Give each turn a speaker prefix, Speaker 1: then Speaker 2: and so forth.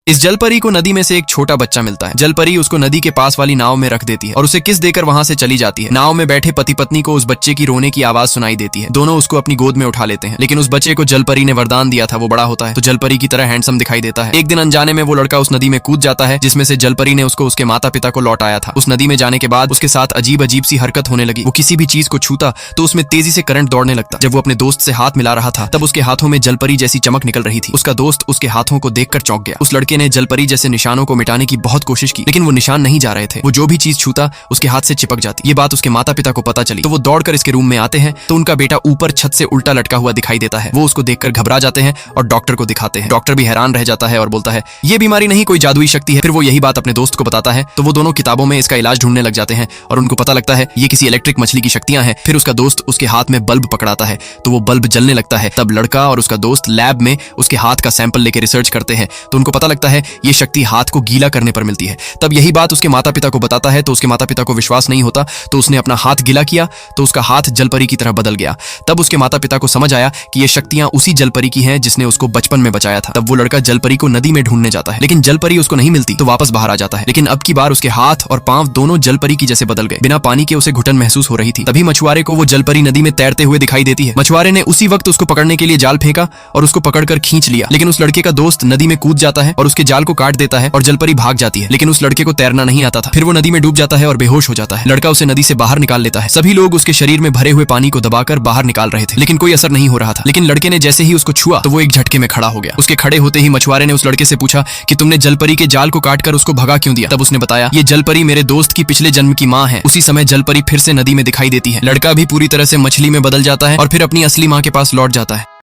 Speaker 1: इस जलपरी को नदी में से एक छोटा बच्चा मिलता है। जलपरी उसको नदी के पास वाली नाव में रख देती है और उसे किस देकर वहां से चली जाती है। नाव में बैठे पति पत्नी को उस बच्चे की रोने की आवाज सुनाई देती है। दोनों उसको अपनी गोद में उठा लेते हैं, लेकिन उस बच्चे को जलपरी ने वरदान दिया था, वो बड़ा होता है तो जलपरी की तरह हैंडसम दिखाई देता है। एक दिन अनजाने में वो लड़का उस नदी में कूद जाता है जिसमें से जलपरी ने उसको उसके माता पिता को लौटाया था। उस नदी में जाने के बाद उसके साथ अजीब अजीब सी हरकत होने लगी। वो किसी भी चीज को छूता तो उसमें तेजी से करंट दौड़ने लगता। जब वो अपने दोस्त से हाथ मिला रहा था तब उसके हाथों में जलपरी जैसी चमक निकल रही थी। उसका दोस्त उसके हाथों को देखकर चौंक गया। उस लड़के ने जलपरी जैसे निशानों को मिटाने की बहुत कोशिश की, लेकिन वो निशान नहीं जा रहे थे। वो जो भी चीज छूता उसके हाथ से चिपक जाती। ये बात उसके माता पिता को पता चली तो वो दौड़कर इसके रूम में आते हैं तो उनका बेटा ऊपर छत से उल्टा लटका हुआ दिखाई देता है। वो उसको देखकर घबरा जाते हैं और डॉक्टर को दिखाते हैं। डॉक्टर भी हैरान रह जाता है और बोलता है ये बीमारी नहीं, कोई जादुई शक्ति है। फिर वो यही बात अपने दोस्त को बताता है तो वो दोनों किताबों में इसका इलाज ढूंढने लग जाते हैं और उनको पता लगता है ये किसी इलेक्ट्रिक मछली की शक्तियां हैं। फिर उसका दोस्त उसके हाथ में बल्ब पकड़ाता है तो वो बल्ब जलने लगता है। तब लड़का और उसका दोस्त लैब में उसके हाथ का सैंपल लेके रिसर्च करते हैं तो उनको पता लगता है ये शक्ति हाथ को गीला करने पर मिलती है। तब यही बात उसके माता पिता को बताता है तो उसके माता पिता को विश्वास नहीं होता तो उसने अपना हाथ गीला किया तो उसका हाथ जलपरी की तरह बदल गया। तब उसके माता पिता को समझ आया कि ये शक्तियां उसी जलपरी की हैं जिसने उसको बचपन में बचाया था। तब वो लड़का जलपरी को नदी में ढूंढने जाता है, लेकिन जलपरी उसको नहीं मिलती तो वापस बाहर आ जाता है। लेकिन अब की बार उसके हाथ और पांव दोनों जलपरी की जैसे बदल गए। बिना पानी के उसे घुटन महसूस हो रही थी। तभी मछुआरे को वो जलपरी नदी में तैरते हुए दिखाई देती है। मछुआरे ने उसी वक्त उसको पकड़ने के लिए जाल फेंका और उसको पकड़कर खींच लिया, लेकिन उस लड़के का दोस्त नदी में कूद जाता है और उसके जाल को काट देता है और जलपरी भाग जाती है। लेकिन उस लड़के को तैरना नहीं आता था। फिर वो नदी में डूब जाता है और बेहोश हो जाता है। लड़का उसे नदी से बाहर निकाल लेता है। सभी लोग उसके शरीर में भरे हुए पानी को दबाकर बाहर निकाल रहे थे, लेकिन कोई असर नहीं हो रहा था। लेकिन लड़के ने जैसे ही उसको छुआ तो वो एक झटके में खड़ा हो गया। उसके खड़े होते ही मछुआरे ने उस लड़के से पूछा कि तुमने जलपरी के जाल को काटकर उसको भगा क्यों दिया। तब उसने बताया ये जलपरी मेरे दोस्त की पिछले जन्म की माँ है। उसी समय जलपरी फिर से नदी में दिखाई देती है। लड़का भी पूरी तरह से मछली में बदल जाता है और फिर अपनी असली माँ के पास लौट जाता है।